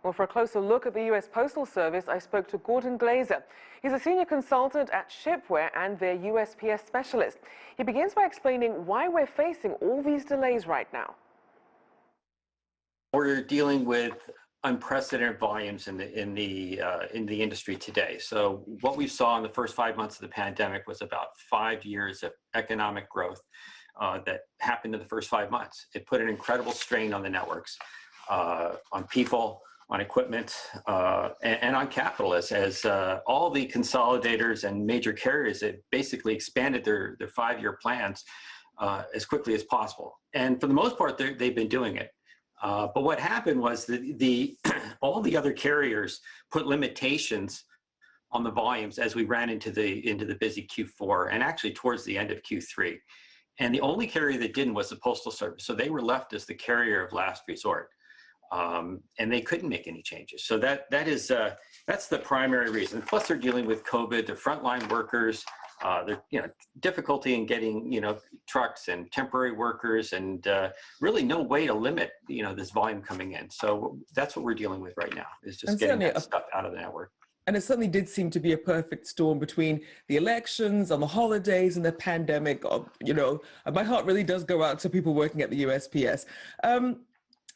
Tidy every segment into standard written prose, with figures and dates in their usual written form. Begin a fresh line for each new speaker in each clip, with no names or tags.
Well, for a closer look at the U.S. Postal Service, I spoke to Gordon Glazer. He's a senior consultant at Shipware and their USPS specialist. He begins by explaining why we're facing all these delays right now.
We're dealing with unprecedented volumes in the industry today. So what we saw in the first 5 months of the pandemic was about 5 years of economic growth that happened in the first 5 months. It put an incredible strain on the networks, on people, on equipment, and on capital as all the consolidators and major carriers that basically expanded their 5-year plans as quickly as possible. And for the most part, they've been doing it. But what happened was all the other carriers put limitations on the volumes as we ran into the busy Q4 and actually towards the end of Q3. And the only carrier that didn't was the Postal Service. So they were left as the carrier of last resort. And they couldn't make any changes. So that's the primary reason. Plus they're dealing with COVID, the frontline workers, difficulty in getting, trucks and temporary workers, and really no way to limit, this volume coming in. So that's what we're dealing with right now, is just getting that stuff out of the network.
And it certainly did seem to be a perfect storm between the elections and the holidays and the pandemic. My heart really does go out to people working at the USPS.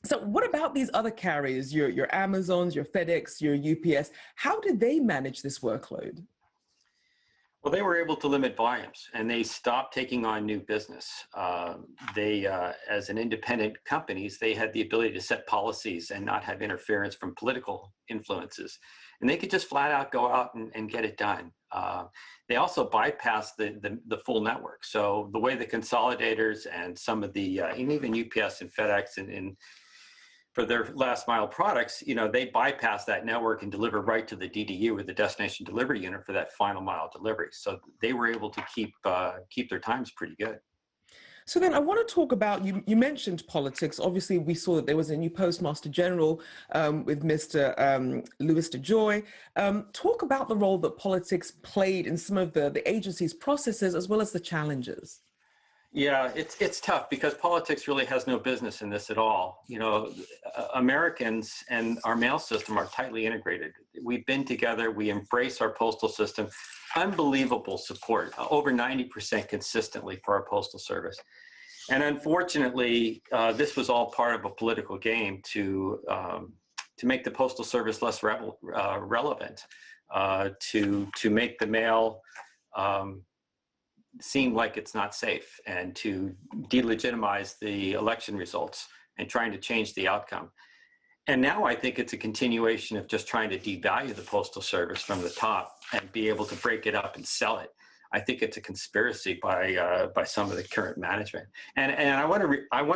So what about these other carriers, your Amazons, your FedEx, your UPS? How did they manage this workload?
Well, they were able to limit volumes, and they stopped taking on new business. As an independent companies, they had the ability to set policies and not have interference from political influences. And they could just flat out go out and get it done. They also bypassed the full network. So the way the consolidators and some of the, and even UPS and FedEx and for their last mile products, they bypass that network and deliver right to the DDU, or the destination delivery unit, for that final mile delivery. So they were able to keep their times pretty good.
So then I want to talk about, you mentioned politics. Obviously, we saw that there was a new Postmaster General with Mr. Louis DeJoy. Talk about the role that politics played in some of the agency's processes, as well as the challenges.
Yeah, it's tough because politics really has no business in this at all. Americans and our mail system are tightly integrated. We've been together. We embrace our postal system. Unbelievable support, over 90% consistently for our postal service. And unfortunately, this was all part of a political game to make the postal service less relevant, to make the mail seem like it's not safe, and to delegitimize the election results and trying to change the outcome. And now I think it's a continuation of just trying to devalue the Postal Service from the top and be able to break it up and sell it. I think it's a conspiracy by some of the current management. And I want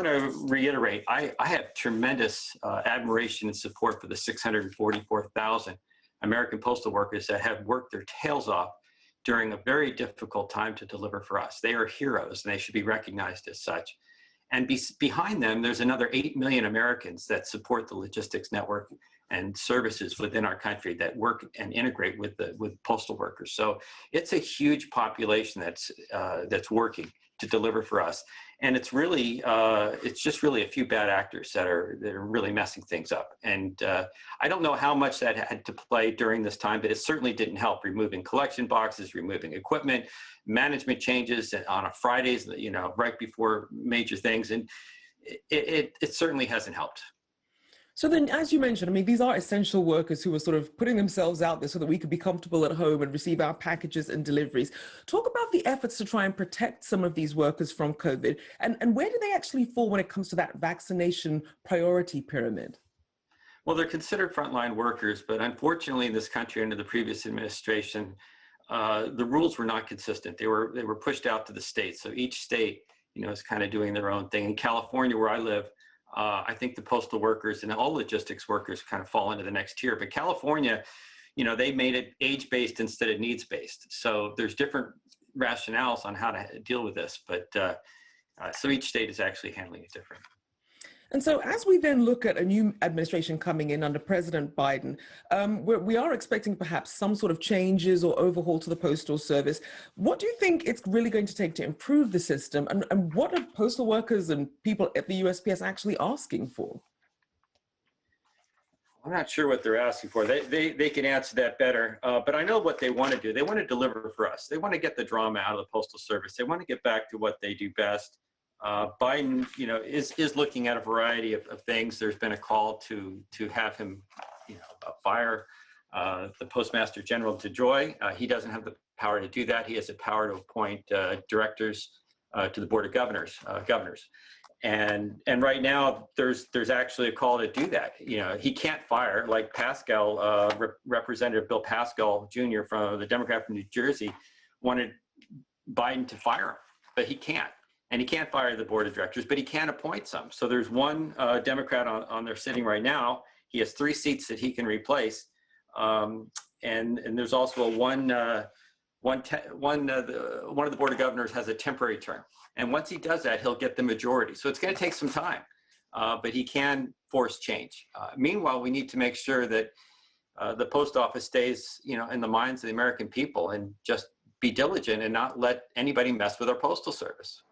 to reiterate, I have tremendous admiration and support for the 644,000 American postal workers that have worked their tails off during a very difficult time to deliver for us. They are heroes, and they should be recognized as such. And behind them, there's another 8 million Americans that support the logistics network and services within our country that work and integrate with postal workers. So it's a huge population that's working to deliver for us. And it's really, it's just really a few bad actors that are really messing things up. And I don't know how much that had to play during this time, but it certainly didn't help, removing collection boxes, removing equipment, management changes on a Fridays, right before major things. And it certainly hasn't helped.
So then, as you mentioned, these are essential workers who are sort of putting themselves out there so that we could be comfortable at home and receive our packages and deliveries. Talk about the efforts to try and protect some of these workers from COVID, and where do they actually fall when it comes to that vaccination priority pyramid?
Well, they're considered frontline workers, but unfortunately in this country under the previous administration, the rules were not consistent. They were pushed out to the states. So each state, is kind of doing their own thing. In California, where I live, I think the postal workers and all logistics workers kind of fall into the next tier. But California, they made it age-based instead of needs-based. So there's different rationales on how to deal with this. But so each state is actually handling it different.
And so as we then look at a new administration coming in under President Biden, we are expecting perhaps some sort of changes or overhaul to the Postal Service. What do you think it's really going to take to improve the system? And what are postal workers and people at the USPS actually asking for?
I'm not sure what they're asking for. They can answer that better. But I know what they want to do. They want to deliver for us. They want to get the drama out of the Postal Service. They want to get back to what they do best. Biden, is looking at a variety of things. There's been a call to have him, fire the Postmaster General DeJoy. He doesn't have the power to do that. He has the power to appoint directors to the Board of Governors. And right now, there's actually a call to do that. He can't fire, like Pascal, Representative Bill Pascal Jr. from the Democrat from New Jersey wanted Biden to fire him, but he can't. And he can't fire the board of directors, but he can appoint some. So there's one Democrat on there sitting right now. He has 3 seats that he can replace. And there's also one of the board of governors has a temporary term. And once he does that, he'll get the majority. So it's going to take some time, but he can force change. Meanwhile, we need to make sure that the post office stays, in the minds of the American people and just be diligent and not let anybody mess with our postal service.